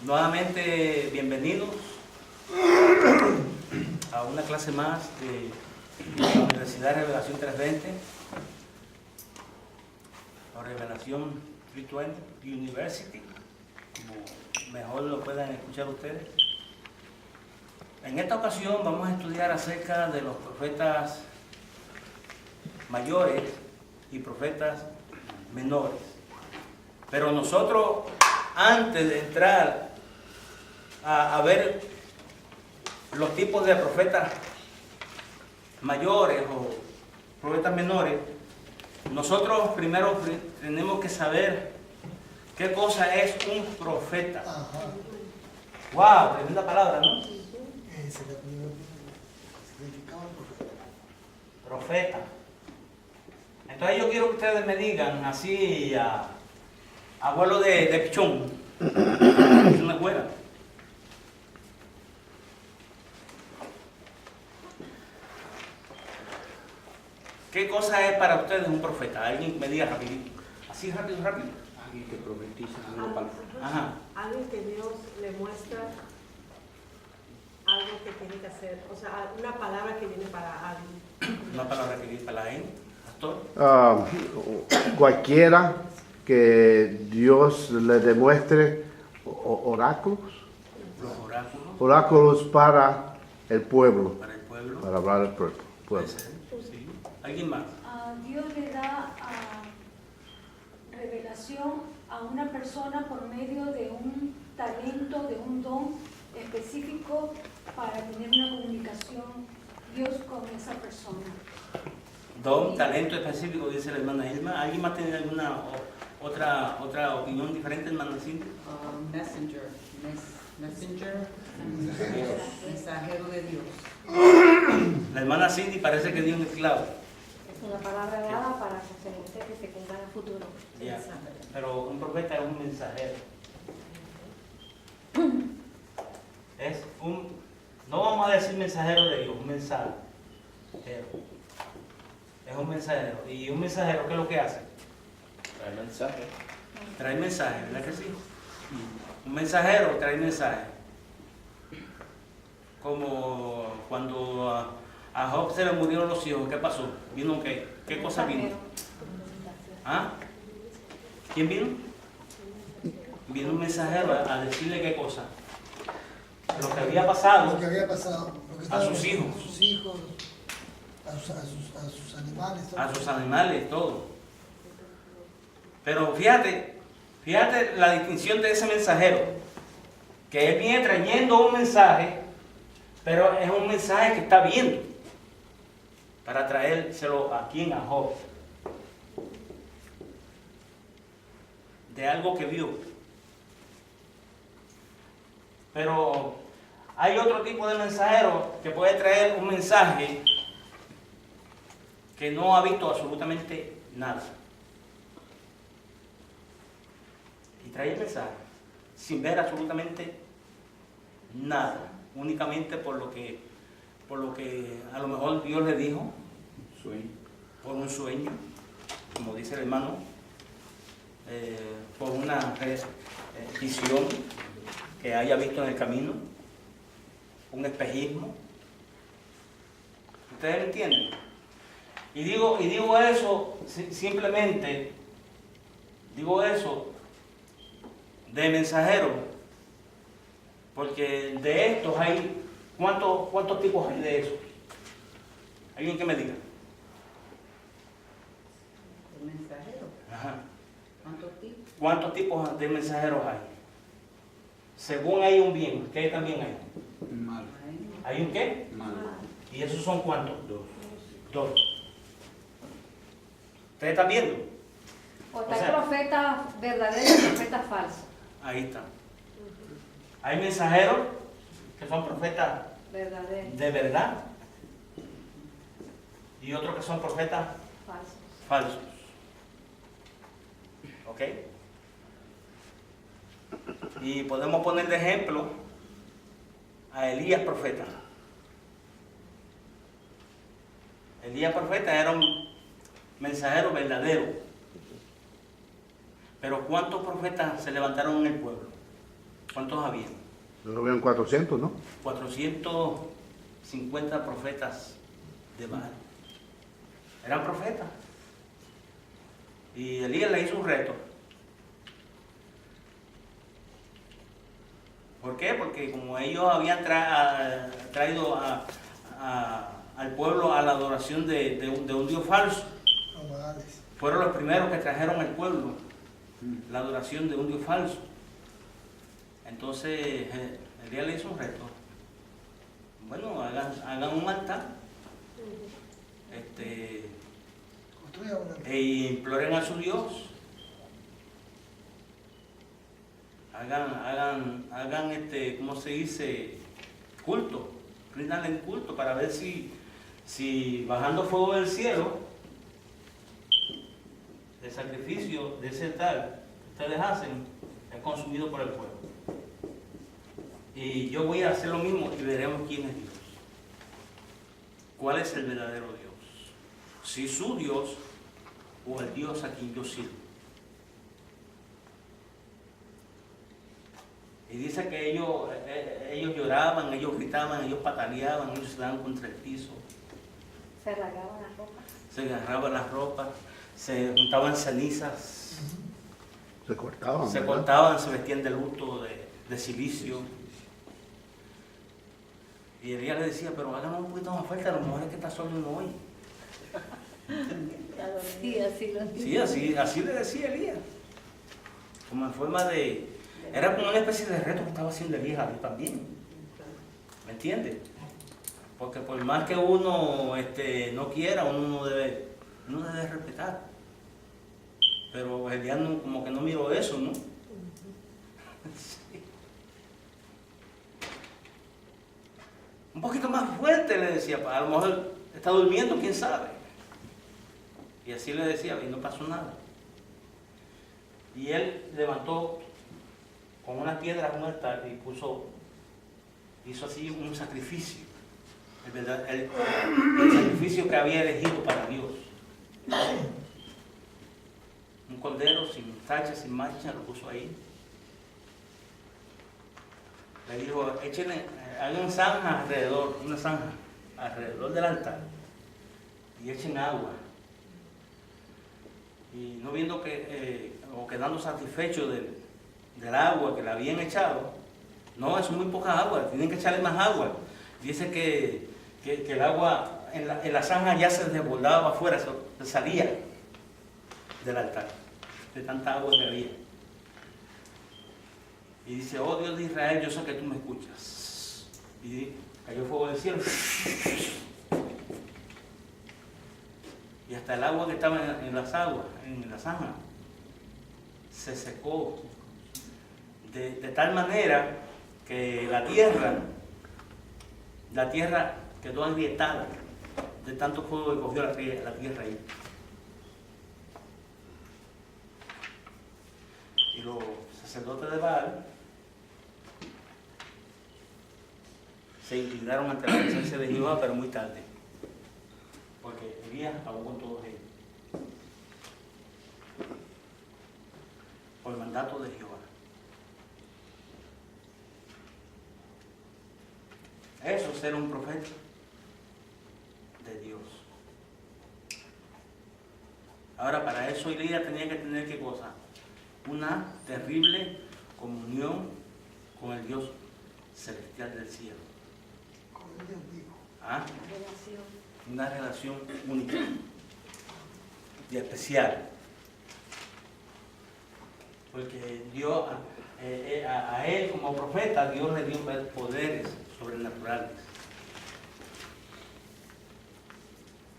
Nuevamente, bienvenidos a una clase más de la Universidad Revelación 320, o Revelación 320 University, como mejor lo puedan escuchar ustedes. En esta ocasión vamos a estudiar acerca de los profetas mayores y profetas menores. Pero nosotros, antes de entrar a ver los tipos de profetas mayores o profetas menores, nosotros primero tenemos que saber qué cosa es un profeta. Ajá. ¡Wow! Tremenda palabra, ¿no? Significaba profeta. Profeta. Entonces yo quiero que ustedes me digan así a vuelo de pichón. Es una escuela. ¿Qué cosa es para ustedes un profeta? Alguien me diga rapidito. Así rápido. Alguien que profetiza algo para... Ajá. Alguien que Dios le muestra algo que tiene que hacer, o sea, una palabra que viene para alguien. Una palabra que dice para la gente, pastor. Cualquiera que Dios le demuestre oráculos, Los oráculos oráculos para el pueblo, para el pueblo. para hablar al pueblo. Puede ser, sí. ¿Alguien más? Dios le da revelación a una persona por medio de un talento, de un don específico para tener una comunicación Dios con esa persona. Don, talento específico, dice la hermana Irma. ¿Alguien más tiene alguna otra opinión diferente, hermana Cindy? Messenger, mensajero de Dios. La hermana Cindy parece que dio un clavo. Es una palabra dada para que se necesite que se cumpla en el futuro. Ya. Pero un profeta es un mensajero. Es un, no vamos a decir mensajero de Dios, un mensajero. Es un mensajero. ¿Y un mensajero qué es lo que hace? Trae mensaje. Trae mensaje, ¿verdad que sí? Un mensajero trae mensaje. Como cuando a Job se le murieron los hijos, ¿qué pasó? ¿Vino qué? ¿Qué cosa vino? ¿Ah? ¿Quién vino? Vino un mensajero a decirle qué cosa. Lo que había pasado Lo que había pasado. Lo que estaba a sus hijos. A sus hijos, a sus animales. Todo. A sus animales, todo. Pero fíjate la distinción de ese mensajero, que él viene trayendo un mensaje, pero es un mensaje que está viendo, para traérselo a quien, a Job, de algo que vio. Pero hay otro tipo de mensajero que puede traer un mensaje que no ha visto absolutamente nada. Y trae el mensaje sin ver absolutamente nada, únicamente por lo que a lo mejor Dios le dijo, Sueño. por un sueño, como dice el hermano, por una visión que haya visto en el camino, un espejismo. ¿Ustedes me entienden? Y digo eso simplemente, digo eso de mensajero, porque de estos hay, ¿cuántos tipos hay de esos? ¿Alguien que me diga? El mensajero. Ajá. ¿Cuántos tipos? ¿Cuántos tipos de mensajeros hay? Según hay un bien, ¿qué también hay? Mal. ¿Hay un qué? Mal. ¿Y esos son cuántos? Dos. ¿Ustedes están viendo? O está O sea, el profeta verdadero y el profeta falso. Ahí está. Hay mensajeros que son profetas Verdadero, de verdad y otros que son profetas falso. falsos. ¿Ok? Y podemos poner de ejemplo a Elías profeta. Elías profeta era un mensajero verdadero. Pero ¿cuántos profetas se levantaron en el pueblo? ¿Cuántos había? Yo habían 400, ¿no? 450 profetas de Baal. Eran profetas. Y Elías le hizo un reto. ¿Por qué? Porque como ellos habían traído al pueblo a la adoración de un Dios falso, Los Baales. fueron los primeros que trajeron al pueblo la adoración de un Dios falso. Entonces Elías le hizo un reto. Bueno, hagan un altar. Construyan una. E imploren a su Dios. Hagan ¿cómo se dice? Culto. Rindan en culto para ver si bajando fuego del cielo, el sacrificio de ese altar que ustedes hacen es consumido por el fuego. Y yo voy a hacer lo mismo y veremos quién es Dios. ¿Cuál es el verdadero Dios? Si su Dios o el Dios a quien yo sirvo. Y dice que ellos lloraban, ellos gritaban, ellos pataleaban, ellos se daban contra el piso, Se rasgaban las ropas. se agarraban las ropas, se juntaban cenizas, Se cortaban. se ¿verdad? cortaban, se vestían de luto, de silicio. Y Elías le decía, pero háganos un poquito más fuerte, a lo mejor es que está solo hoy. Sí, así lo Sí, así le decía Elías. Como en forma de... Era como una especie de reto que estaba haciendo Elías a Dios también. ¿Me entiendes? Porque por más que uno no quiera, uno no debe respetar. Pero Elías como que no miró eso, ¿no? Sí. Un poquito más fuerte le decía, a lo mejor está durmiendo, quién sabe. Y así le decía, y no pasó nada. Y él levantó con una piedra un altar y hizo así un sacrificio. El sacrificio que había elegido para Dios. Un cordero sin tacha, sin mancha, lo puso ahí. Le dijo, hagan zanja alrededor, una zanja alrededor del altar y echen agua. Y no viendo o quedando satisfecho del agua que le habían echado, no, eso es muy poca agua, tienen que echarle más agua. Dice que el agua en la zanja ya se desbordaba afuera, se salía del altar, de tanta agua que había. Y dice, oh Dios de Israel, yo sé que tú me escuchas. Y cayó fuego del cielo. Y hasta el agua que estaba en la zanja, se secó. De tal manera que la tierra quedó agrietada de tanto fuego que cogió la tierra ahí. Y los sacerdotes de Baal se inclinaron ante la presencia de Jehová, pero muy tarde, porque Elías acabó con todos ellos por el mandato de Jehová. Eso es ser un profeta de Dios. Ahora, para eso Elías tenía que tener ¿qué cosa? Una terrible comunión con el Dios celestial del cielo. Con el Dios vivo. ¿Ah? Relación. Una relación única y especial. Porque Dios, a él como profeta, Dios le dio poderes sobrenaturales.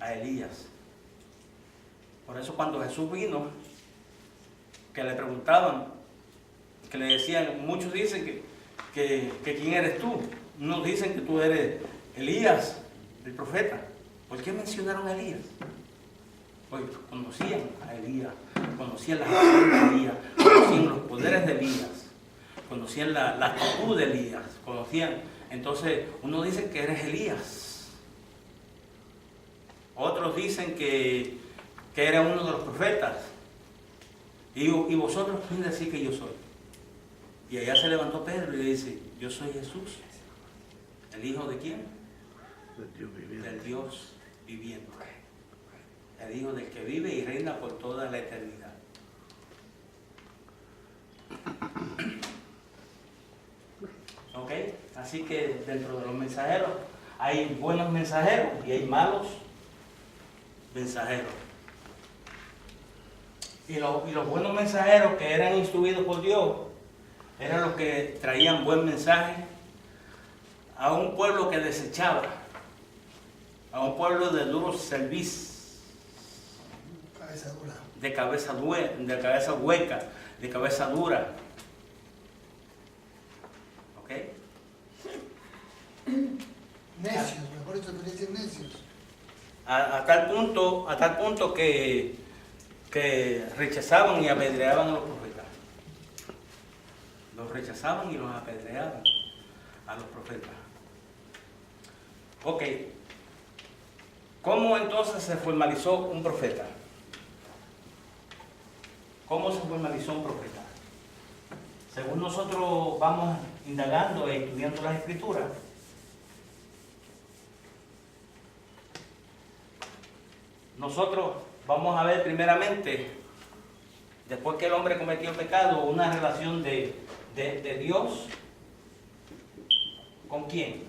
A Elías. Por eso cuando Jesús vino, que le preguntaban, que le decían, muchos dicen que quién eres tú. Unos dicen que tú eres Elías, el profeta. ¿Por qué mencionaron a Elías? Porque conocían a Elías, conocían las acciones de Elías, conocían los poderes de Elías, conocían la actitud de Elías, conocían. Entonces, uno dice que eres Elías. Otros dicen que eres uno de los profetas. Y vosotros, ¿quién decís que yo soy? Y allá se levantó Pedro y le dice, yo soy Jesús, ¿el hijo de quién? Del Dios viviente. Del Dios viviente. El hijo del que vive y reina por toda la eternidad. ¿Ok? Así que dentro de los mensajeros hay buenos mensajeros y hay malos mensajeros. Y los buenos mensajeros que eran instruidos por Dios eran los que traían buen mensaje a un pueblo que desechaba, a un pueblo de duro cerviz, Cabeza dura. de cabeza hueca, de cabeza dura. ¿Ok? Necios, mejor dicho, que dicen necios. A tal punto que rechazaban y apedreaban a los profetas. Los rechazaban y los apedreaban a los profetas. Ok. ¿Cómo entonces se formalizó un profeta? ¿Cómo se formalizó un profeta? Según nosotros vamos indagando e estudiando las escrituras, nosotros vamos a ver primeramente, después que el hombre cometió el pecado, una relación de Dios ¿con quién?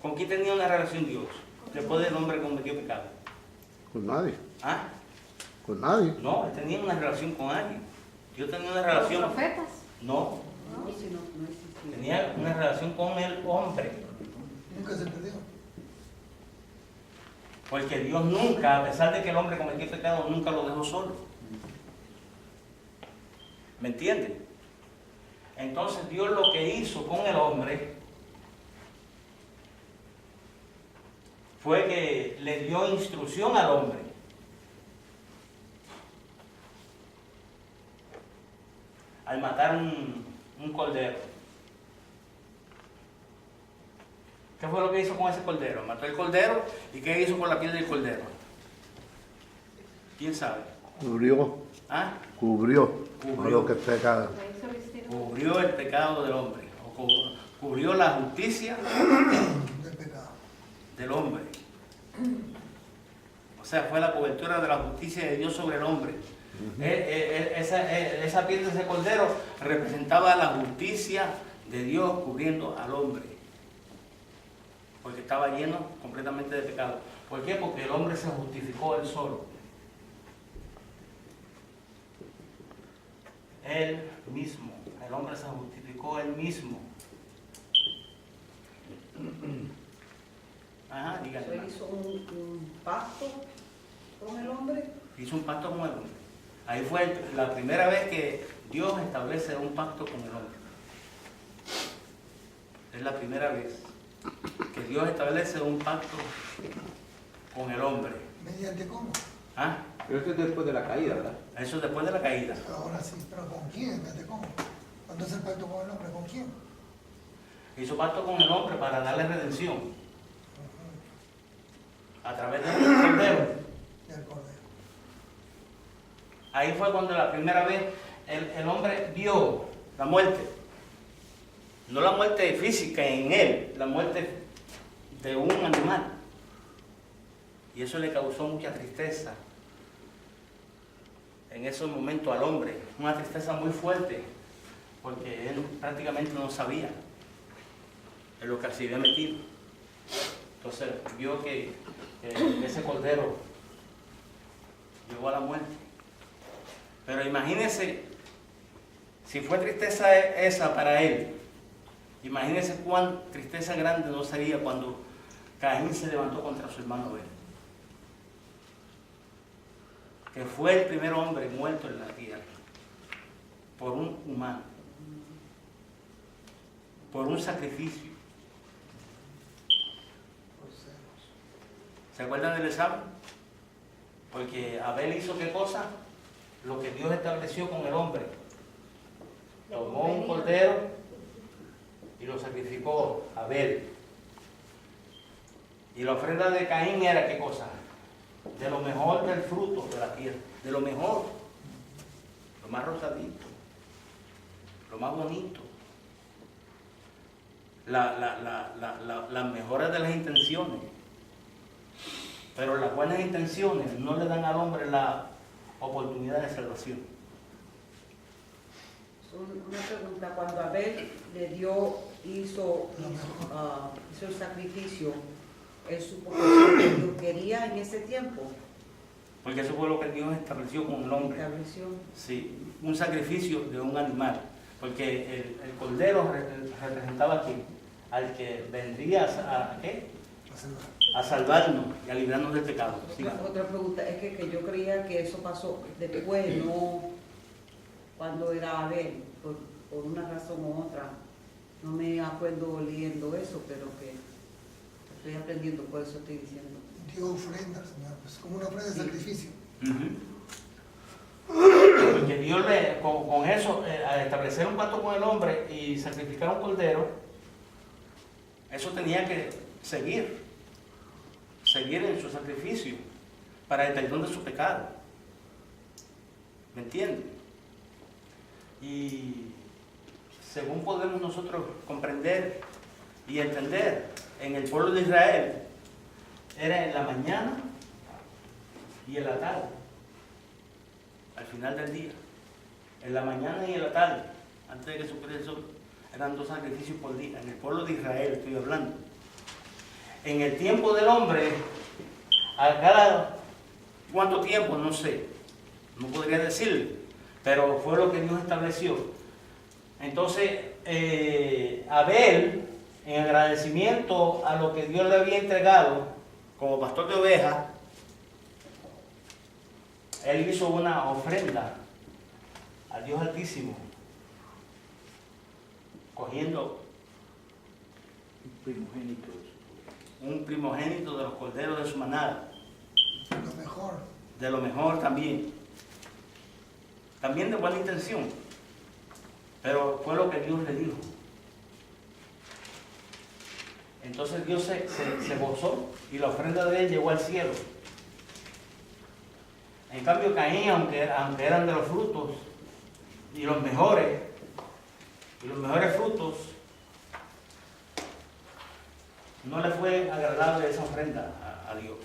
¿Con quién tenía una relación Dios después del hombre que cometió pecado? Con nadie. ¿Ah? Con nadie. No, él tenía una relación con alguien. Dios tenía una ¿Los relación. profetas? No, No, si no existía. tenía una relación con el hombre. Nunca se perdió. Porque Dios nunca, a pesar de que el hombre cometió pecado, nunca lo dejó solo. ¿Me entienden? Entonces Dios lo que hizo con el hombre fue que le dio instrucción al hombre. Al matar un cordero. ¿Qué fue lo que hizo con ese cordero? Mató el cordero y ¿qué hizo con la piel del cordero? ¿Quién sabe? Cubrió. ¿Ah? Cubrió. Cubrió. A lo que peca. La hizo vestir. Cubrió el pecado del hombre. O cubrió la justicia Del pecado. del hombre. O sea, fue la cobertura de la justicia de Dios sobre el hombre. Esa piel de ese cordero representaba la justicia de Dios cubriendo al hombre. Porque estaba lleno completamente de pecado. ¿Por qué? Porque el hombre se justificó él solo. Él mismo. El hombre se justificó él mismo. Ajá, dígale. Él hizo un pacto con el hombre. Hizo un pacto con el hombre. Ahí fue la primera vez que Dios establece un pacto con el hombre. Es la primera vez que Dios establece un pacto con el hombre. ¿Mediante cómo? ¿Ah? Pero esto es después de la caída, ¿verdad? Eso después de la caída. Ahora sí, pero ¿con quién? ¿Mediante cómo? ¿Cuándo es el pacto con el hombre? ¿Con quién? Hizo pacto con el hombre para darle redención a través del cordero. Del cordero. Ahí fue cuando la primera vez el hombre vio la muerte. No la muerte física en él, la muerte de un animal. Y eso le causó mucha tristeza en esos momentos al hombre. Una tristeza muy fuerte, porque él prácticamente no sabía en lo que se había metido. Entonces vio que ese cordero llegó a la muerte. Pero imagínense, si fue tristeza esa para él, imagínense cuán tristeza grande no sería cuando Caín se levantó contra su hermano Abel. Que fue el primer hombre muerto en la tierra por un humano, por un sacrificio. Por celos. ¿Se acuerdan del examen? Porque Abel hizo qué cosa? Lo que Dios estableció con el hombre. Tomó un cordero y lo sacrificó a Abel. Y la ofrenda de Caín era qué cosa? De lo mejor del fruto de la tierra, de lo mejor. lo más rosadito, lo más bonito. Las mejores de las intenciones. Pero las buenas intenciones no le dan al hombre la oportunidad de salvación. Una pregunta, cuando Abel hizo el sacrificio, ¿él supo que Dios quería en ese tiempo? Porque eso fue lo que Dios estableció con el hombre. Estableció. Sí, un sacrificio de un animal. Porque el cordero representaba a quién? Al que vendría a ¿qué? A salvarnos y a librarnos del pecado. Sí. Otra pregunta, es que yo creía que eso pasó después, no cuando era Abel, por una razón u otra. No me acuerdo leyendo eso, pero que estoy aprendiendo, por eso estoy diciendo. Dio ofrenda, Señor, pues como una ofrenda de sacrificio. Porque Dios con eso, al establecer un pacto con el hombre y sacrificar un cordero, eso tenía que seguir en su sacrificio para el perdón de su pecado. ¿Me entienden? Y según podemos nosotros comprender y entender, en el pueblo de Israel era en la mañana y en la tarde, al final del día. En la mañana y en la tarde, antes de que supiera el sol, eran 2 sacrificios por día. En el pueblo de Israel estoy hablando. En el tiempo del hombre, a cada cuánto tiempo, no sé, no podría decirle, pero fue lo que Dios estableció. Entonces, Abel, en agradecimiento a lo que Dios le había entregado como pastor de ovejas, él hizo una ofrenda a Dios Altísimo, cogiendo un primogénito de los corderos de su manada. Lo mejor. De lo mejor también. También de buena intención. Pero fue lo que Dios le dijo. Entonces Dios se gozó y la ofrenda de él llegó al cielo. En cambio Caín, aunque eran de los frutos y los mejores frutos, no le fue agradable esa ofrenda a Dios.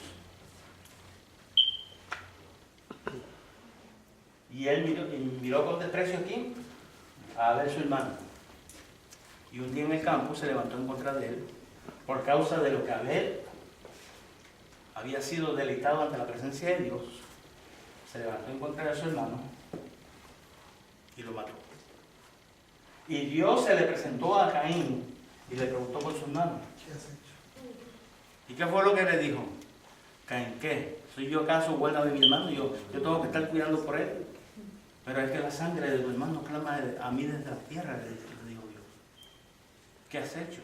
Y él miró con desprecio aquí a Abel su hermano. Y un día en el campo se levantó en contra de él por causa de lo que Abel había sido deleitado ante la presencia de Dios. Se levantó en contra de su hermano y lo mató. Y Dios se le presentó a Caín y le preguntó por su hermano. ¿Qué has hecho? ¿Y qué fue lo que le dijo? Caín, ¿qué? ¿Soy yo acaso guarda de mi hermano? Yo tengo que estar cuidando por él. Pero es que la sangre de tu hermano clama a mí desde la tierra, le dijo Dios. ¿Qué has hecho?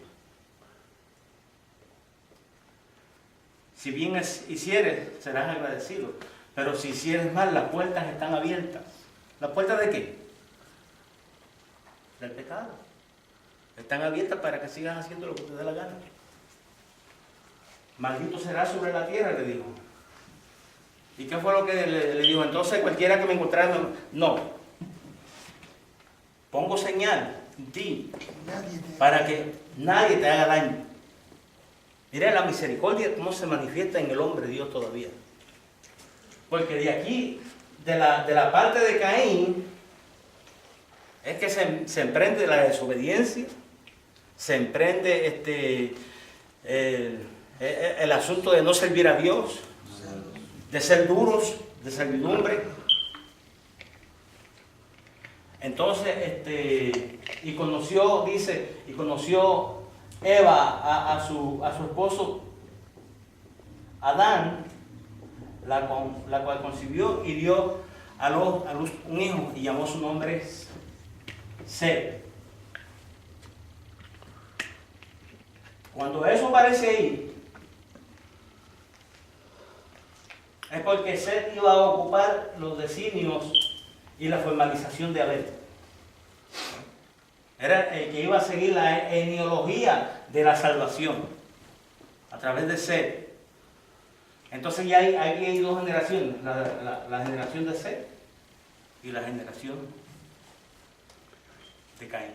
Si bien hicieres, serás agradecido. Pero si hicieres mal, las puertas están abiertas. ¿Las puertas de qué? Del pecado. Están abiertas para que sigas haciendo lo que te dé la gana. Maldito será sobre la tierra, le dijo. ¿Y qué fue lo que le dijo? Entonces cualquiera que me encontrara, no. Pongo señal en ti para que nadie te haga daño. Mira la misericordia cómo se manifiesta en el hombre Dios todavía. Porque de aquí, de la parte de Caín, es que se emprende la desobediencia, se emprende el asunto de no servir a Dios, de ser duros, de servidumbre. Entonces, y conoció Eva a su esposo Adán, la cual concibió y dio a luz un hijo y llamó su nombre Set. Cuando eso aparece ahí, es porque Set iba a ocupar los designios y la formalización de Abel. Era el que iba a seguir la genealogía de la salvación a través de Set. Entonces ya hay 2 generaciones, la generación de Set y la generación de Caín.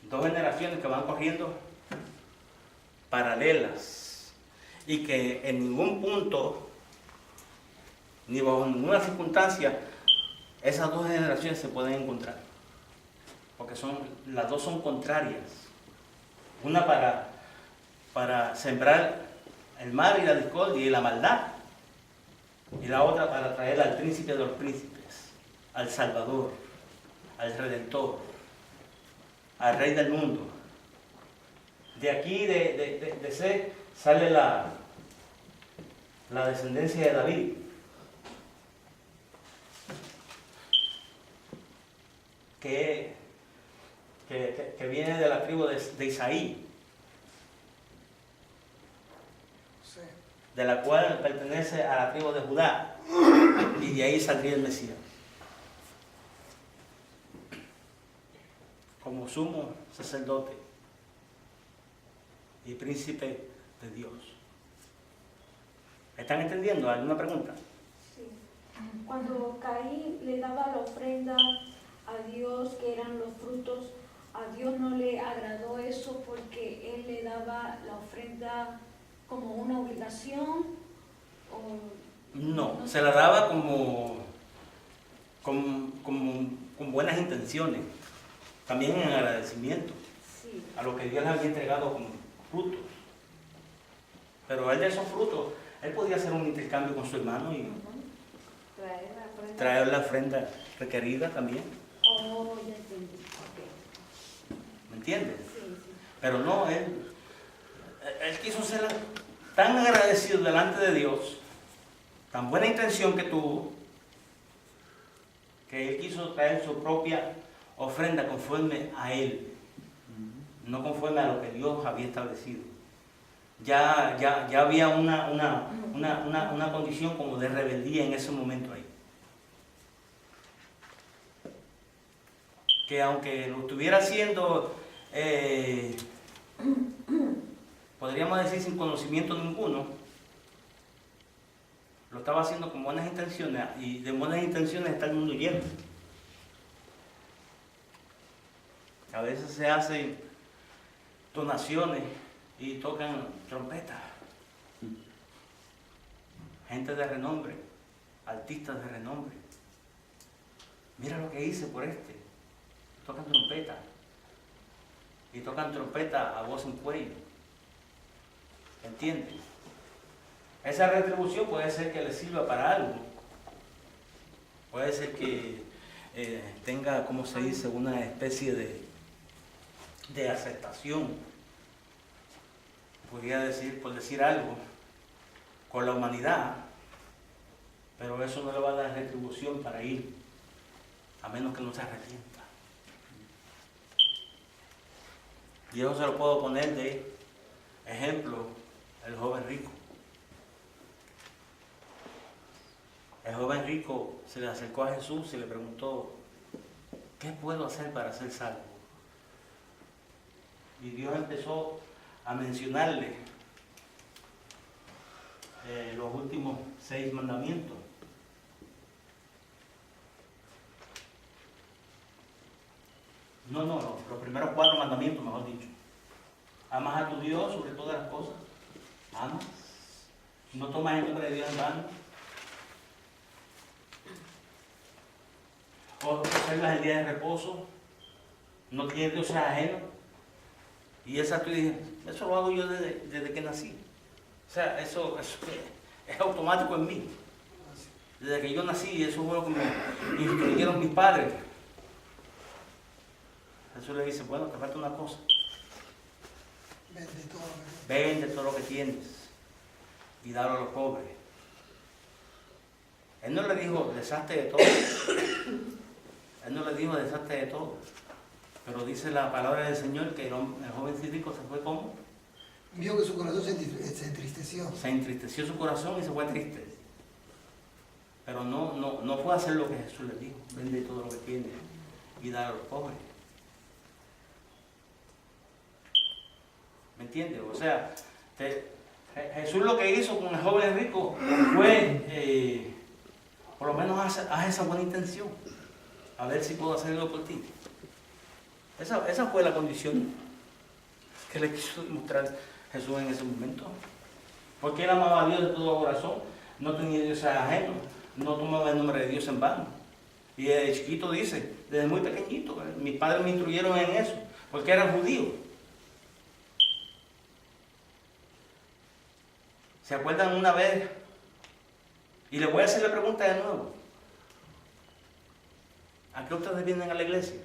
Dos generaciones que van corriendo paralelas y que en ningún punto ni bajo ninguna circunstancia esas dos generaciones se pueden encontrar, porque las dos son contrarias. Una para sembrar el mal y la discordia y la maldad, y la otra para traer al príncipe de los príncipes, al Salvador, al Redentor, al Rey del mundo. De aquí, de Seth, sale la descendencia de David. Que viene de la tribu de Isaí, Sí. de la cual pertenece a la tribu de Judá, y de ahí saldría el Mesías como sumo sacerdote y príncipe de Dios. ¿Están entendiendo? ¿Alguna pregunta? Sí. Cuando Caín le daba la ofrenda a Dios, que eran los frutos, a Dios no le agradó eso porque él le daba la ofrenda como una obligación, o No, se la daba con buenas intenciones, también en agradecimiento sí. a lo que Dios le había entregado como frutos. Pero él de esos frutos, él podía hacer un intercambio con su hermano y Traer la ofrenda. traer la ofrenda requerida también. Oh, ya entendí. Ok. ¿Me entiendes? Sí, sí. Pero no, él quiso ser tan agradecido delante de Dios, tan buena intención que tuvo, que él quiso traer su propia ofrenda conforme a él, no conforme a lo que Dios había establecido. Ya había una condición como de rebeldía en ese momento ahí. Que aunque lo estuviera haciendo, podríamos decir sin conocimiento ninguno, lo estaba haciendo con buenas intenciones, y de buenas intenciones está el mundo lleno. A veces se hacen donaciones y tocan trompetas. Gente de renombre, artistas de renombre. Mira lo que hice por este. Tocan trompeta. Y tocan trompeta a voz en cuello. ¿Entiendes? Esa retribución puede ser que le sirva para algo. Puede ser que tenga, como se dice, una especie de aceptación. Podría decir, por decir algo, con la humanidad. Pero eso no le va a dar retribución para ir, a menos que no se arrepienta. Y eso se lo puedo poner de ejemplo, el joven rico. El joven rico se le acercó a Jesús y le preguntó, ¿qué puedo hacer para ser salvo? Y Dios empezó a mencionarle los últimos 6 mandamientos. No, los primeros 4 mandamientos, mejor dicho. Amas a tu Dios sobre todas las cosas. Amas. No tomas el nombre de Dios en vano. Observas el día de reposo. No tienes dioses ajenos. Y esa tú dices, eso lo hago yo desde que nací. O sea, eso es automático en mí. Desde que yo nací, eso fue lo que me instruyeron mis padres. Jesús le dice, bueno, te falta una cosa. Vende todo. Vende todo lo que tienes y dalo a los pobres. Él no le dijo, deshazte de todo. Él no le dijo, deshazte de todo. Pero dice la palabra del Señor que el joven rico se fue como. Vio que su corazón se entristeció. Se entristeció su corazón y se fue triste. Pero no fue a hacer lo que Jesús le dijo. Vende todo lo que tiene y dalo a los pobres. ¿Me entiendes? O sea, Jesús lo que hizo con el joven rico fue Por lo menos haz esa buena intención. A ver si puedo hacer algo por ti. Esa fue la condición que le quiso demostrar Jesús en ese momento. Porque él amaba a Dios de todo corazón. No tenía Dios ajeno. No tomaba el nombre de Dios en vano. Y desde chiquito dice, desde muy pequeñito, mis padres me instruyeron en eso. Porque era judío. ¿Se acuerdan una vez? Y le voy a hacer la pregunta de nuevo. ¿A qué ustedes vienen a la iglesia?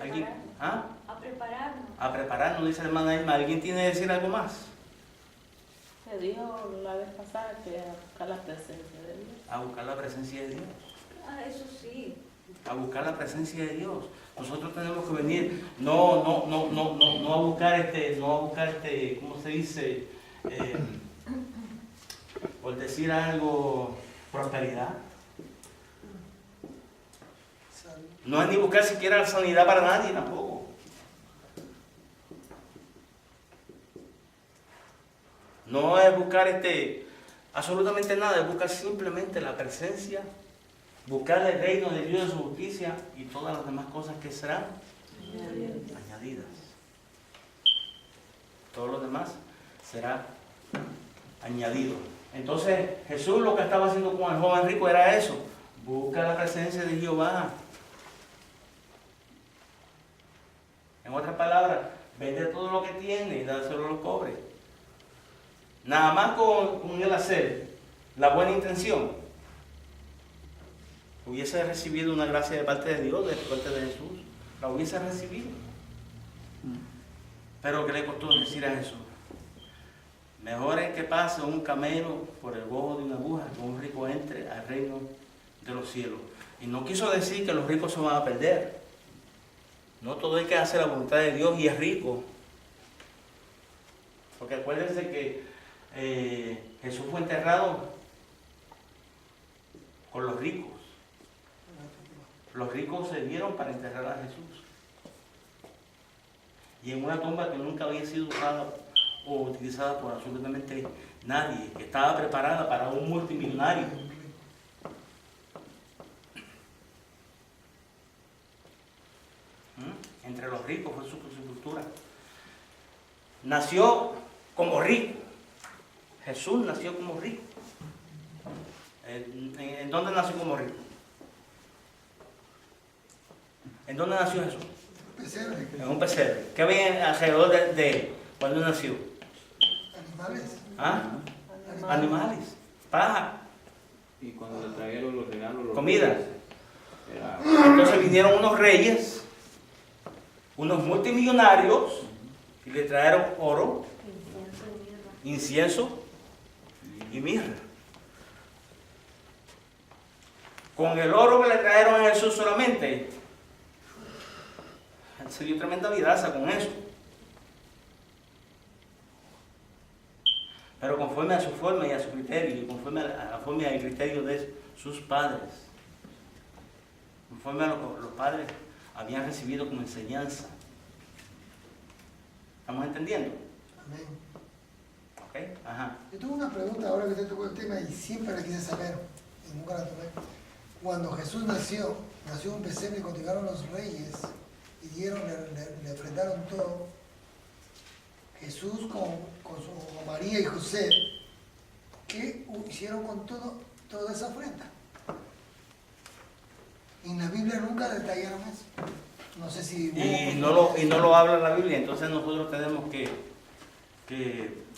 ¿Alguien? Prepararnos. ¿Ah? A prepararnos. A prepararnos, dice la hermana Irma. ¿Alguien tiene que decir algo más? Se dijo la vez pasada que a buscar la presencia de Dios. A buscar la presencia de Dios. Ah, eso sí. A buscar la presencia de Dios. Nosotros tenemos que venir, no a buscar ¿cómo se dice? Por decir algo, prosperidad. No es ni buscar siquiera sanidad para nadie tampoco. No es buscar absolutamente nada, es buscar simplemente la presencia, buscar el reino de Dios y su justicia y todas las demás cosas que serán añadidas. Todo lo demás será añadido. Entonces Jesús lo que estaba haciendo con el joven rico era eso, busca la presencia de Jehová. En otras palabras, vende todo lo que tiene y dáselo a los pobres. Nada más con él hacer la buena intención, hubiese recibido una gracia de parte de Dios, de parte de Jesús. La hubiese recibido. Pero ¿qué le costó decir a Jesús? Mejor es que pase un camelo por el ojo de una aguja que un rico entre al reino de los cielos. Y no quiso decir que los ricos se van a perder. No todo hay que hacer la voluntad de Dios y es rico. Porque acuérdense que Jesús fue enterrado con los ricos. Los ricos se dieron para enterrar a Jesús. Y en una tumba que nunca había sido usada o utilizada por absolutamente nadie, que estaba preparada para un multimillonario. Entre los ricos fue su sepultura. Nació como rico. Jesús nació como rico. ¿En dónde nació como rico? ¿En dónde nació Jesús? Pesebre. En un pesebre. ¿Qué había alrededor de él cuando nació? Animales. ¿Ah? Animales, pájaros, Y cuando le trajeron los regalos, comida. era Entonces vinieron unos reyes, unos multimillonarios, y le trajeron oro, incienso y mirra. Con el oro que le trajeron a Jesús solamente, él se dio tremenda vidaza con eso. Pero conforme a su forma y a su criterio, y conforme a la forma y al criterio de sus padres, conforme a lo que los padres habían recibido como enseñanza. ¿Estamos entendiendo? Amén. ¿Ok? Ajá. Yo tengo una pregunta ahora que usted tocó el tema y siempre la quise saber y nunca la tomé. Cuando Jesús nació en un pesebre y cuando llegaron los reyes y le ofrendaron todo, Jesús con su María y José, ¿qué hicieron con toda esa ofrenda? En la Biblia nunca detallaron eso. No sé si... Y no lo habla la Biblia, entonces nosotros tenemos que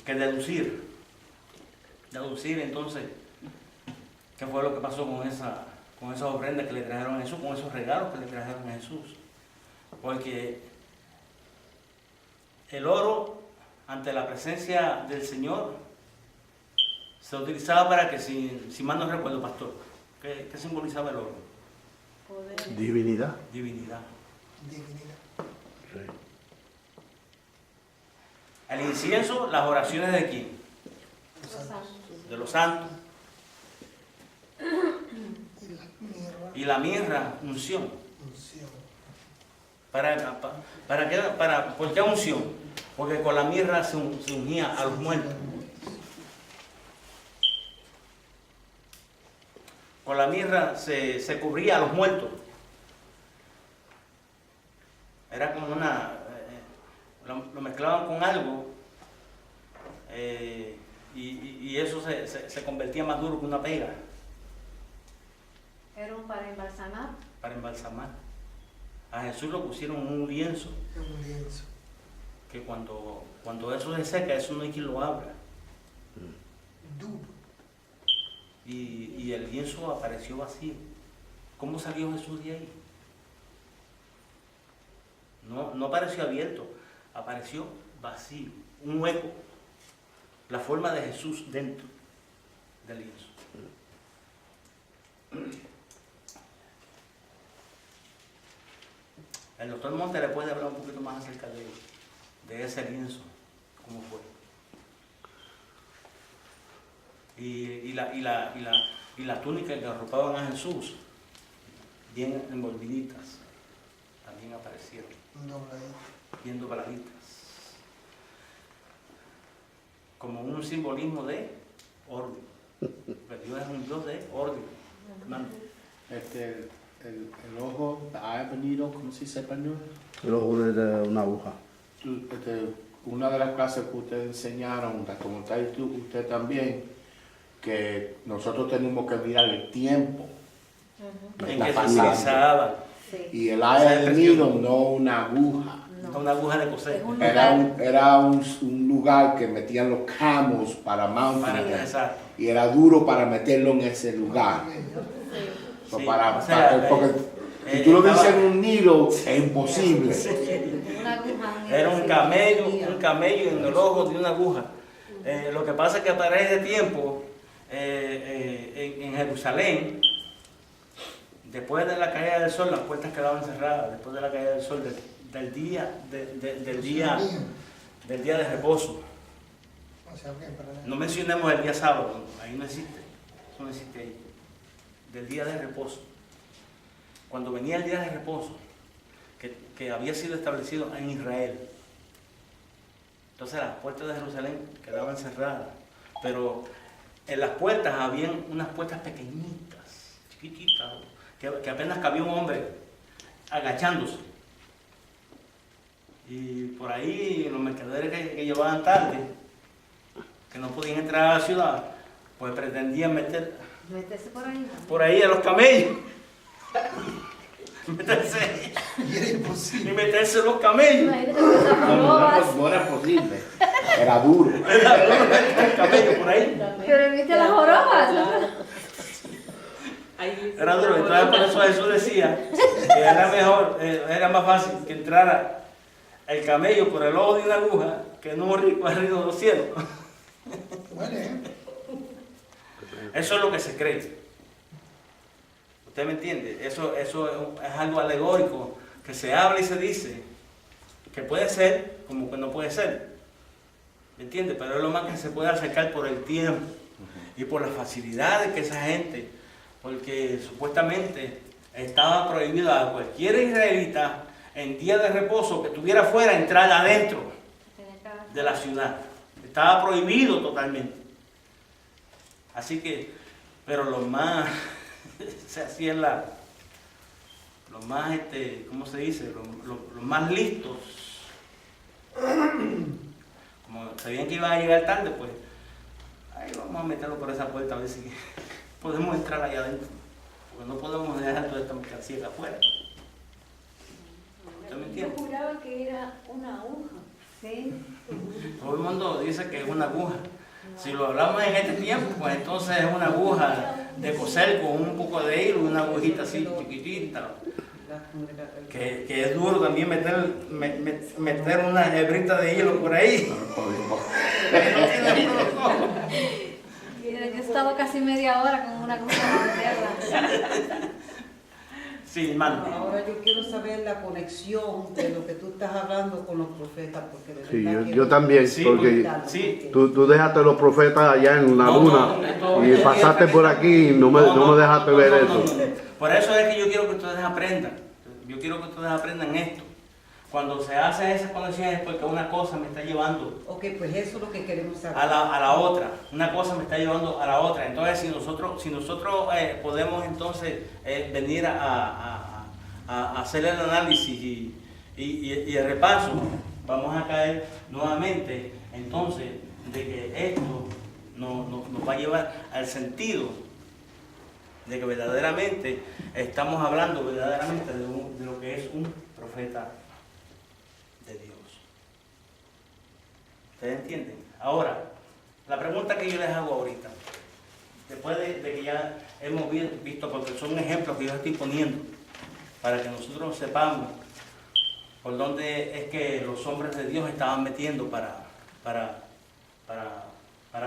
deducir entonces qué fue lo que pasó con esas ofrendas que le trajeron a Jesús, con esos regalos que le trajeron a Jesús. Porque el oro, ante la presencia del Señor, se utilizaba para que, si mal no recuerdo, pastor, ¿qué simbolizaba el oro? Poder. Divinidad. Divinidad. Divinidad. Sí. El incienso, las oraciones de quién? Los santos. De los santos. Y la mirra, Y la mirra, unción. unción. ¿Por qué unción? Porque con la mirra se ungía a los muertos. con la mirra se cubría a los muertos. Era como lo mezclaban con algo y eso se convertía más duro que una pega. Era para embalsamar. Para embalsamar. A Jesús lo pusieron en un lienzo. Un lienzo. Que cuando eso se seca, eso no hay quien lo abra. Duro. Y el lienzo apareció vacío. ¿Cómo salió Jesús de ahí? No apareció abierto, apareció vacío, un hueco. La forma de Jesús dentro del lienzo. El doctor Monte le puede hablar un poquito más acerca de ese lienzo, cómo fue. Y la túnica que arropaban a Jesús, bien envolviditas, también aparecieron, bien dobladitas, como un simbolismo de orden. Pero Dios es un Dios de orden. Hermano. El ojo, ha venido, ¿cómo se dice español? El ojo de una aguja. Una de las clases que ustedes enseñaron, como está usted también, que nosotros tenemos que mirar el tiempo. En que se utilizaba. Y el haya venido, no una aguja. No. Una aguja de coser. Era un lugar que metían los camos para mountain. Y era duro para meterlo en ese lugar. Sí, porque si tú lo dices en un nido, es imposible. Era un camello en el ojo de una aguja. Lo que pasa es que para ese tiempo, en Jerusalén, después de la caída del sol, las puertas quedaban cerradas. Después de la caída del sol, del día de reposo. No mencionemos el día sábado, ahí no existe. Eso no existe ahí. Del día de reposo. Cuando venía el día de reposo, que había sido establecido en Israel, entonces las puertas de Jerusalén quedaban cerradas, pero en las puertas habían unas puertas pequeñitas, chiquititas, que apenas cabía un hombre agachándose. Y por ahí los mercaderes que llevaban tarde, que no podían entrar a la ciudad, pues pretendían Meterse por ahí. Por ahí a los camellos. Meterse. Y era imposible. Y meterse en los camellos. No era posible. Era duro. Era duro el camello por ahí. Pero viste las jorobas. Era duro. Entonces por eso Jesús decía que era mejor, era más fácil que entrara el camello por el ojo de una aguja que no un rico al reino de los cielos. Eso es lo que se cree. ¿Usted me entiende? Eso es algo alegórico que se habla y se dice que puede ser como que no puede ser. ¿Me entiende? Pero es lo más que se puede acercar por el tiempo y por las facilidades que esa gente, porque supuestamente estaba prohibido a cualquier israelita en día de reposo que estuviera fuera entrar adentro de la ciudad. Estaba prohibido totalmente. Así que, pero los más, se hacían los más, ¿cómo se dice? Los más listos, como sabían que iban a llegar tarde, pues, ahí vamos a meterlo por esa puerta a ver si podemos entrar allá adentro, porque no podemos dejar toda esta mercancía acá afuera. ¿Usted me entiende? Yo juraba que era una aguja. Sí. Todo el mundo dice que es una aguja. Si lo hablamos en este tiempo, pues entonces es una aguja de coser con un poco de hilo, una agujita así chiquitita. Que es duro también meter una hebrita de hilo por ahí. Mira, yo he estado casi media hora con una cosa de tierra. Sí, hermano. Ahora yo quiero saber la conexión de lo que tú estás hablando con los profetas, porque de Sí, verdad yo también, Sí, porque sí. tú dejaste los profetas allá en la luna y pasaste por aquí y no me dejaste ver eso. Por eso es que yo quiero que ustedes aprendan. Yo quiero que ustedes aprendan esto. Cuando se hace esa conexión es porque una cosa me está llevando Ok, pues eso es lo que queremos saber. a la otra. Una cosa me está llevando a la otra. Entonces, si nosotros podemos entonces venir a hacer el análisis y el repaso, vamos a caer nuevamente entonces de que esto nos va a llevar al sentido de que verdaderamente estamos hablando verdaderamente de lo que es un profeta de Dios. ¿Ustedes entienden? Ahora, la pregunta que yo les hago ahorita, después de que ya hemos visto, porque son ejemplos que yo estoy poniendo, para que nosotros sepamos por dónde es que los hombres de Dios estaban metiendo para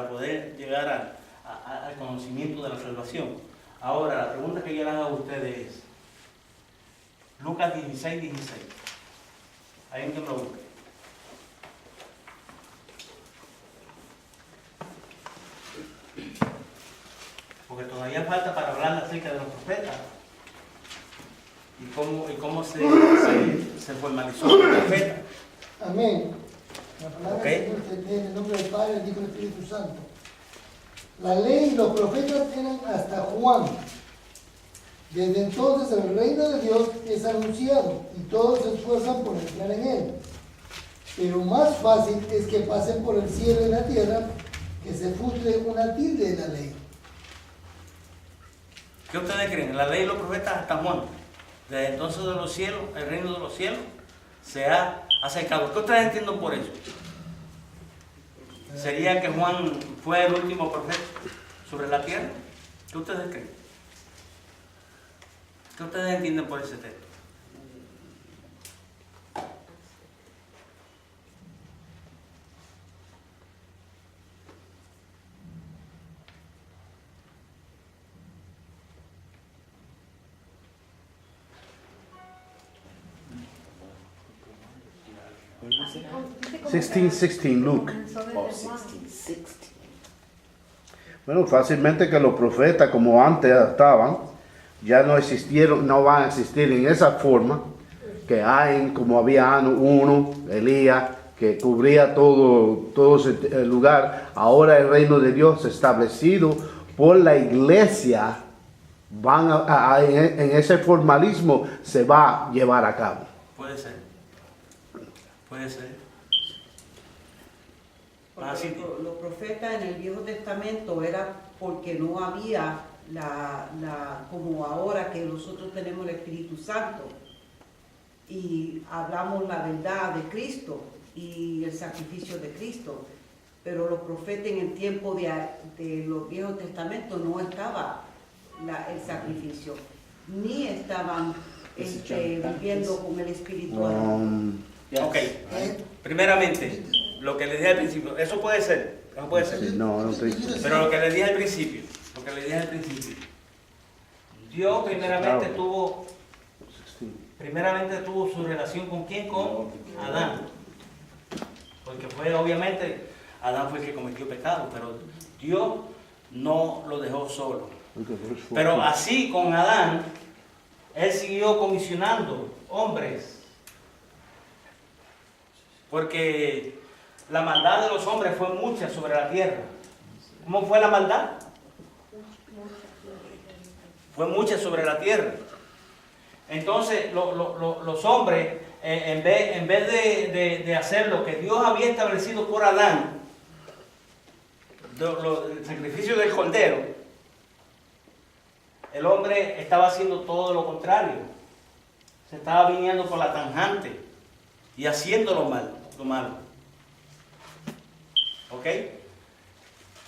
poder llegar al conocimiento de la salvación. Ahora, la pregunta que yo les hago a ustedes es, Lucas 16:16. ¿Alguien que me lo busque? Porque todavía falta para hablar acerca de los profetas y cómo se formalizó el profeta. Amén. La palabra Ok. del Señor se lee en el nombre del Padre, del Hijo y del Espíritu Santo. La ley y los profetas tienen hasta Juan. Desde entonces el reino de Dios es anunciado y todos se esfuerzan por entrar en él. Pero más fácil es que pasen por el cielo y la tierra que se frustre una tilde de la ley. ¿Qué ustedes creen? La ley y los profetas hasta Juan. Desde entonces de los cielos, el reino de los cielos se ha acercado. ¿Qué ustedes entienden por eso? ¿Sería que Juan fue el último profeta sobre la tierra? ¿Qué ustedes creen? ¿Qué ustedes entienden por ese texto? Dice como 16:16, Luke. comenzó desde Oh, Juan. 16. Bueno, fácilmente que los profetas como antes estaban, ya no existieron, no van a existir en esa forma que hay, como había uno, Elías, que cubría todo el lugar. Ahora el reino de Dios establecido por la iglesia, en ese formalismo se va a llevar a cabo. Puede ser. Puede ser. Porque los profetas en el Viejo Testamento era porque no había como ahora que nosotros tenemos el Espíritu Santo y hablamos la verdad de Cristo y el sacrificio de Cristo. Pero los profetas en el tiempo de los Viejos Testamentos no estaba el sacrificio, ni estaban viviendo con el Espíritu. Ok. Primeramente, lo que les dije al principio, eso puede ser. No estoy. Pero lo que les dije al principio, Dios primeramente tuvo su relación con quién, con Adán. Porque obviamente, Adán fue el que cometió pecado, pero Dios no lo dejó solo. Pero así con Adán, él siguió comisionando hombres. Porque la maldad de los hombres fue mucha sobre la tierra. ¿Cómo fue la maldad? Fue mucha sobre la tierra. Entonces los hombres, en vez de hacer lo que Dios había establecido por Adán, el sacrificio del cordero, el hombre estaba haciendo todo lo contrario. Se estaba viniendo por la tangente y haciendo lo malo. ¿Ok?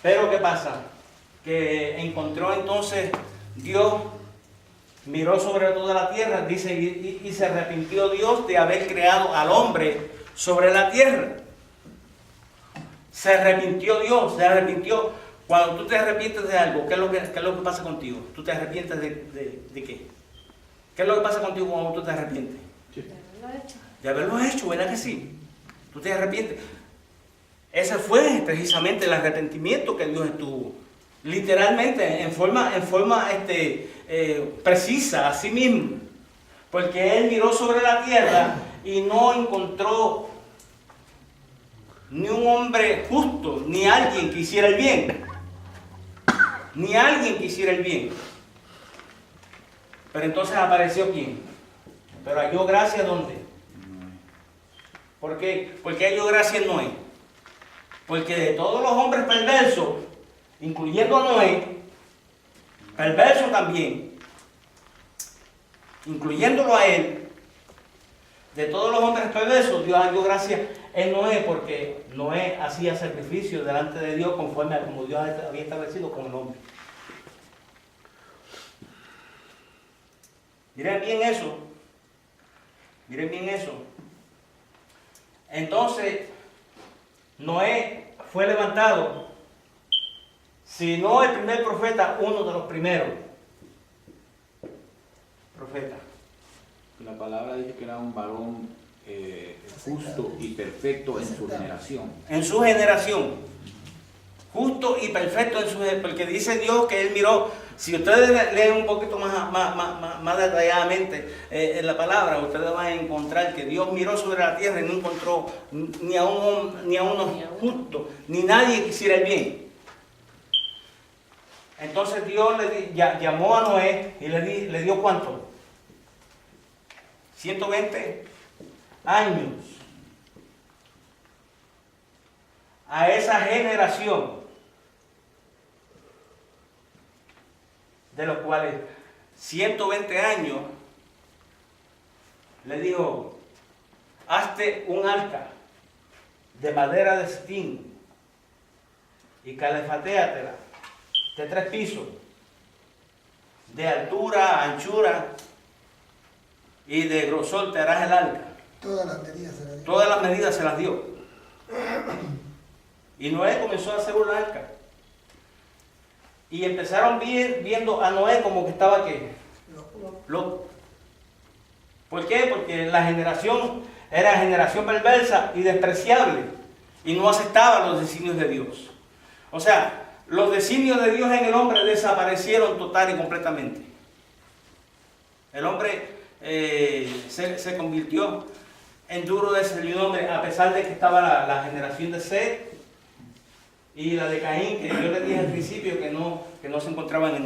Pero ¿qué pasa? Que encontró entonces Dios, miró sobre toda la tierra, dice, y se arrepintió Dios de haber creado al hombre sobre la tierra. Se arrepintió Dios, se arrepintió. Cuando tú te arrepientes de algo, ¿qué es lo que pasa contigo? ¿Tú te arrepientes de qué? ¿Qué es lo que pasa contigo cuando tú te arrepientes? De haberlo hecho, ¿verdad que sí? Tú te arrepientes. Ese fue precisamente el arrepentimiento que Dios estuvo. Literalmente, en forma precisa, a sí mismo. Porque Él miró sobre la tierra y no encontró ni un hombre justo, ni alguien que hiciera el bien. Ni alguien que hiciera el bien. Pero entonces apareció ¿quién? Pero halló gracia ¿dónde? ¿Por qué? Porque halló gracia en Noé. Porque de todos los hombres perversos, incluyendo a Noé, perverso también, incluyéndolo a él, de todos los hombres perversos, Dios halló gracia en Noé, porque Noé hacía sacrificio delante de Dios conforme a como Dios había establecido con el hombre. Miren bien eso. Miren bien eso. Entonces, Noé fue levantado, si no el primer profeta, uno de los primeros profetas. La palabra dice que era un varón justo y perfecto en su generación. En su generación. Justo y perfecto en su generación. Porque dice Dios que Él miró. Si ustedes leen un poquito más detalladamente en la palabra, ustedes van a encontrar que Dios miró sobre la tierra y no encontró ni a uno justo, ni nadie que hiciera el bien. Entonces Dios llamó a Noé y le dio ¿cuánto? 120 años a esa generación, de los cuales 120 años le dijo: hazte un arca de madera de estín y calefatéatela de 3 pisos, de altura, anchura y de grosor te harás el arca. Todas las medidas se las dio. Todas las medidas se las dio. Y Noé comenzó a hacer un arca. Y empezaron viendo a Noé como que estaba ¿qué? Loco. ¿Por qué? Porque la generación era generación perversa y despreciable y no aceptaba los designios de Dios. O sea, los designios de Dios en el hombre desaparecieron total y completamente. El hombre se convirtió en duro de servidumbre, a pesar de que estaba la generación de Set y la de Caín, que yo les dije al principio que no se encontraban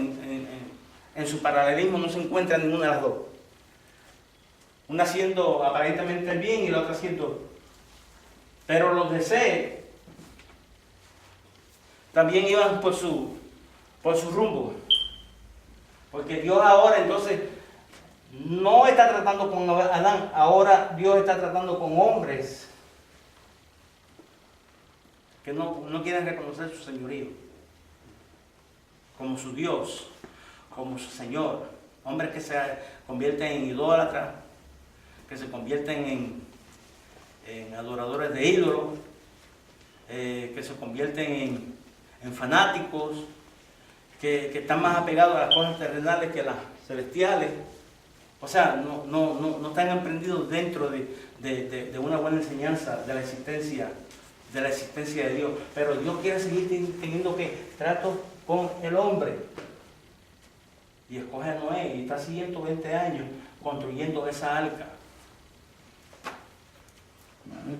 en su paralelismo, no se encuentra ninguna de las dos. Una haciendo aparentemente el bien y la otra haciendo. Pero los de Set también iban por su rumbo. Porque Dios ahora entonces no está tratando con Adán, ahora Dios está tratando con hombres que no quieren reconocer su señorío como su Dios, como su Señor. Hombres que se convierten en idólatras, que se convierten en adoradores de ídolos, que se convierten en fanáticos, que están más apegados a las cosas terrenales que a las celestiales. O sea, no están emprendidos dentro de una buena enseñanza de la existencia de Dios. Pero Dios quiere seguir teniendo trato con el hombre. Y escoge a Noé y está 120 años construyendo esa arca.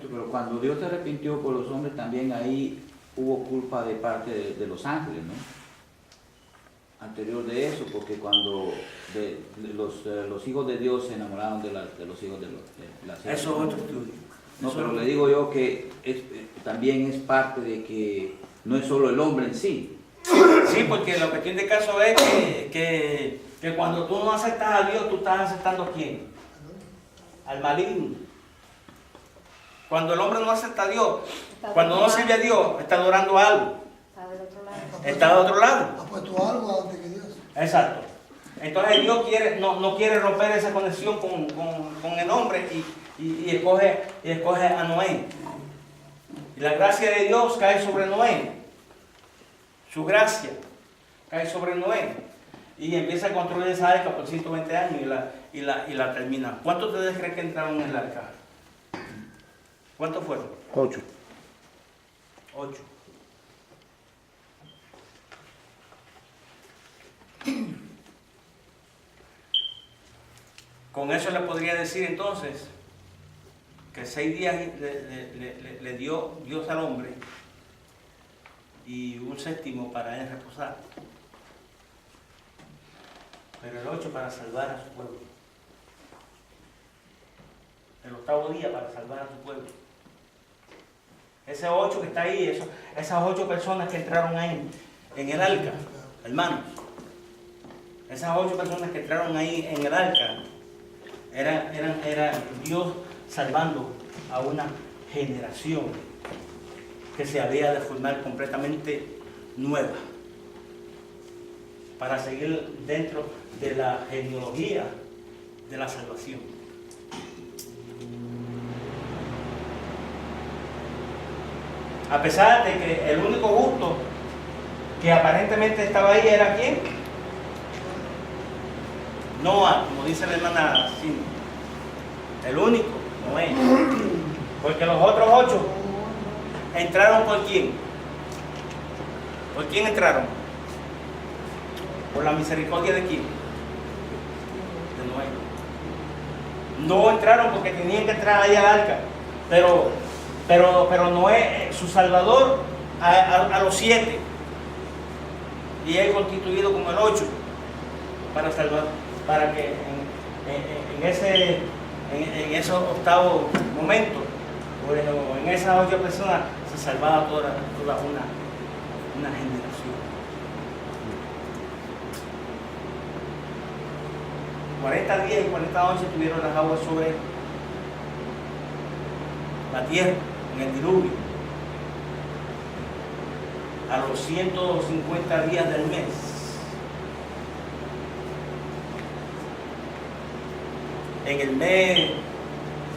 Pero cuando Dios se arrepintió por los hombres, también ahí hubo culpa de parte de los ángeles, ¿no? Anterior de eso, porque cuando los hijos de Dios se enamoraron de los hijos de las hijas. Eso es otro estudio. No, pero le digo yo que también es parte de que no es solo el hombre en sí. Sí, porque lo que tiene caso es que cuando tú no aceptas a Dios, tú estás aceptando ¿a quién? Al maligno. Cuando el hombre no acepta a Dios, cuando no sirve a Dios, está adorando algo. Está del otro lado. Ha puesto algo antes que Dios. Exacto. Entonces Dios no quiere romper esa conexión con el hombre y escoge a Noé. Y la gracia de Dios cae sobre Noé. Su gracia cae sobre Noé. Y empieza a construir esa arca por 120 años y la termina. ¿Cuántos de ustedes creen que entraron en el arca? ¿Cuántos fueron? 8. 8. Con eso le podría decir entonces que 6 días le dio Dios al hombre y un 7º para él reposar. Pero el 8 para salvar a su pueblo. El 8º día para salvar a su pueblo. Ese 8 que está ahí, esas 8 personas que entraron ahí en el arca, hermanos, esas 8 personas que entraron ahí en el arca, era Dios salvando a una generación que se había de formar completamente nueva para seguir dentro de la genealogía de la salvación. A pesar de que el único justo que aparentemente estaba ahí era ¿quién? Noah, como dice la hermana Cindy. El único, Noé. Porque los otros 8 entraron ¿por quién? ¿Por quién entraron? ¿Por la misericordia de quién? De Noé. No entraron porque tenían que entrar ahí al arca. Pero Noé, su salvador, a los 7. Y él constituido como el 8 para salvar, para que en esos 8º momentos, bueno, en esas 8 personas se salvaba toda una generación. 40 días y 40 noches tuvieron las aguas sobre la tierra en el diluvio. A los 150 días del mes, en el mes,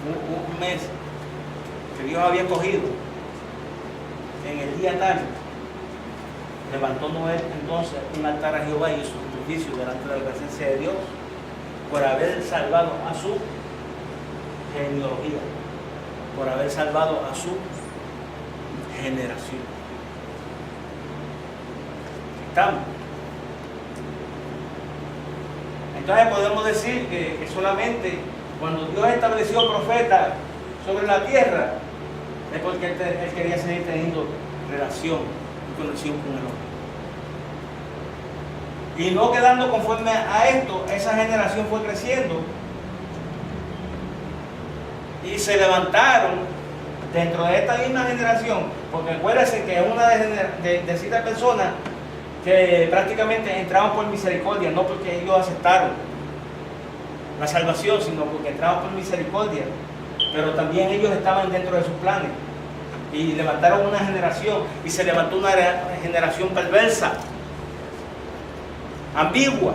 un mes que Dios había cogido, en el día tal, levantó Noé entonces un altar a Jehová y hizo sacrificio delante de la presencia de Dios por haber salvado a su genealogía, por haber salvado a su generación. ¿Estamos? Entonces podemos decir que solamente cuando Dios estableció profetas sobre la tierra es porque Él quería seguir teniendo relación y conexión con el hombre. Y no quedando conforme a esto, esa generación fue creciendo y se levantaron dentro de esta misma generación, porque acuérdense que es una de 7 personas que prácticamente entraban por misericordia, no porque ellos aceptaron la salvación, sino porque entraban por misericordia, pero también ellos estaban dentro de sus planes y levantaron una generación y se levantó una generación perversa, ambigua,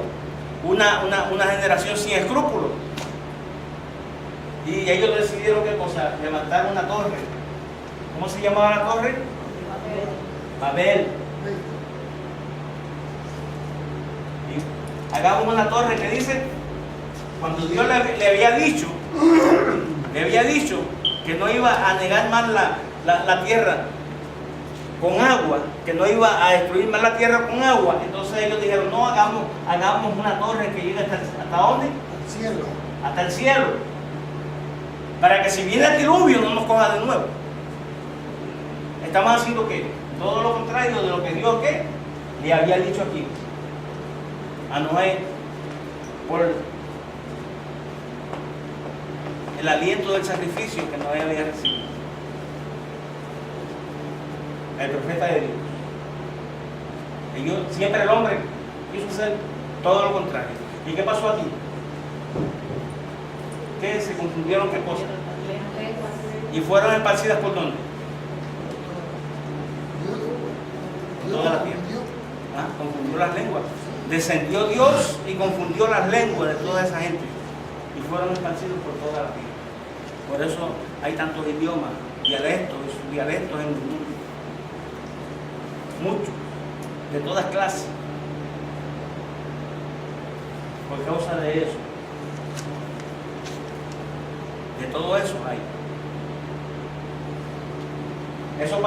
una generación sin escrúpulos, y ellos decidieron ¿qué cosa? Levantar una torre. ¿Cómo se llamaba la torre? Babel. Hagamos una torre que dice, cuando Dios le había dicho que no iba a negar más la tierra con agua, que no iba a destruir más la tierra con agua, entonces ellos dijeron, no, hagamos una torre que llegue ¿hasta dónde? El cielo. Hasta el cielo, para que si viene el diluvio no nos coja de nuevo. Estamos haciendo ¿qué? Todo lo contrario de lo que Dios ¿qué? Le había dicho aquí a Noé por el aliento del sacrificio que Noé había recibido. El profeta de Dios. Siempre el hombre quiso hacer todo lo contrario. ¿Y qué pasó aquí? ¿Qué se confundieron? ¿Qué cosa? Y fueron esparcidas por dónde? Por toda la tierra. Confundió las lenguas. Descendió Dios y confundió las lenguas de toda esa gente y fueron esparcidos por toda la tierra. Por eso hay tantos idiomas, dialectos y subdialectos en el mundo. Muchos, de todas clases. Por causa de eso. De todo eso hay. Eso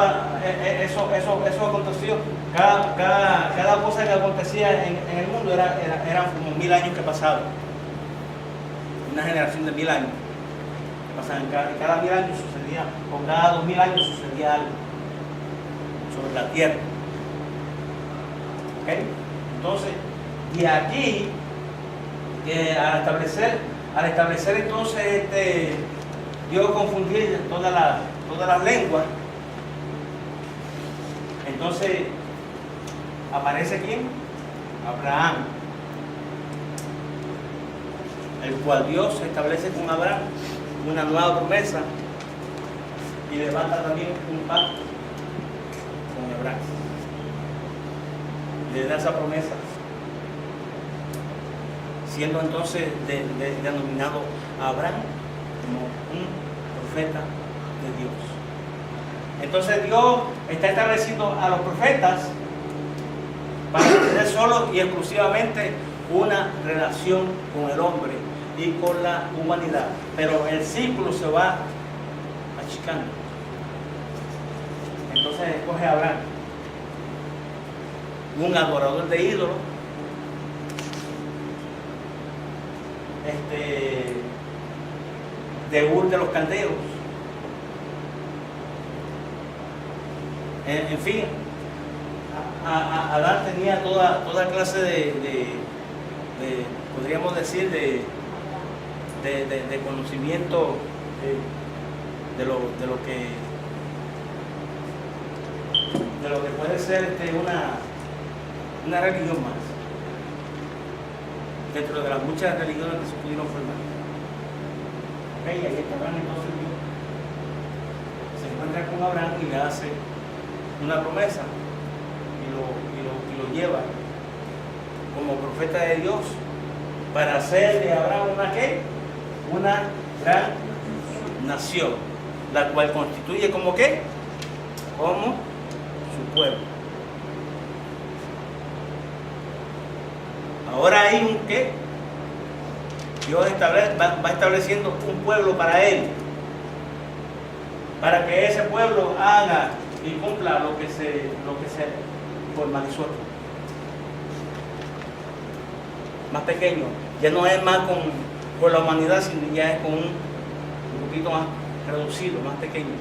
aconteció. Cada cosa que acontecía en el mundo eran como 1000 años que pasaban. Una generación de 1000 años que Pasaban cada 1000 años sucedía, o cada 2000 años sucedía algo sobre la tierra. ¿Ok? Entonces, y aquí, al establecer entonces Dios confundir todas las lenguas, entonces aparece ¿quién? Abraham, el cual Dios establece con Abraham una nueva promesa y levanta también un pacto con Abraham. Le da esa promesa, siendo entonces denominado Abraham como un profeta de Dios. Entonces Dios está estableciendo a los profetas para tener solo y exclusivamente una relación con el hombre y con la humanidad, pero el círculo se va achicando. Entonces escoge a Abraham, un adorador de ídolos, de Ur de los Caldeos, en fin, Adán tenía toda clase de podríamos decir, de conocimiento de lo que puede ser una religión más, dentro de las muchas religiones que se pudieron formar. Okay, ahí está Abraham, entonces Dios se encuentra con Abraham y le hace una promesa y lo lleva como profeta de Dios para hacer de Abraham una gran nación, la cual constituye como ¿qué? Como su pueblo. Ahora hay un ¿qué? Dios va estableciendo un pueblo para él, para que ese pueblo haga y cumpla lo que se formalizó. Más pequeño, ya no es más con la humanidad, sino ya es con un poquito más reducido, más pequeño.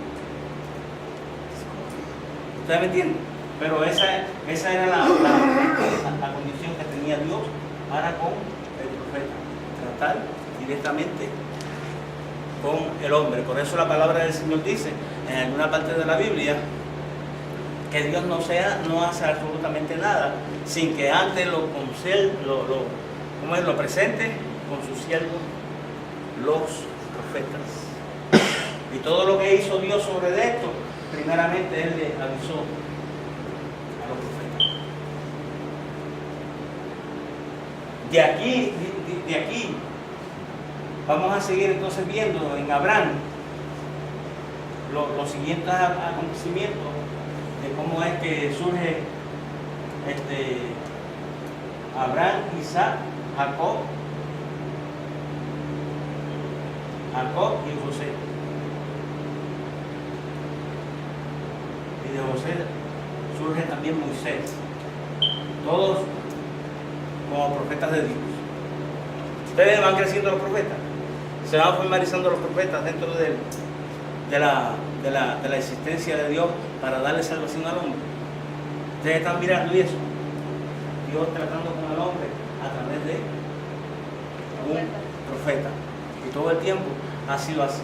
¿Ustedes me entienden? Pero esa era la condición que tenía Dios para con el profeta, tratar directamente con el hombre. Por eso la palabra del Señor dice en alguna parte de la Biblia que Dios no hace absolutamente nada sin que antes lo presente con sus siervos, los profetas. Y todo lo que hizo Dios sobre esto, primeramente Él le avisó a los profetas. De aquí vamos a seguir entonces viendo en Abraham los siguientes acontecimientos de cómo es que surge Abraham, Isaac, Jacob y José. Y de José surge también Moisés. Todos como profetas de Dios. Ustedes van creciendo los profetas, se van formalizando los profetas dentro de la existencia de Dios para darle salvación al hombre. Ustedes están mirando eso, Dios tratando con el hombre a través de un profeta, y todo el tiempo ha sido así.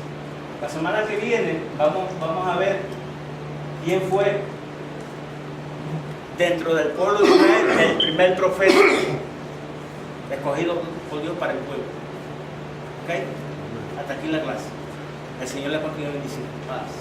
La semana que viene vamos a ver quién fue dentro del pueblo de Israel el primer profeta escogido por Dios para el pueblo. ¿Ok? Hasta aquí la clase. El Señor le continúe bendiciendo. Paz.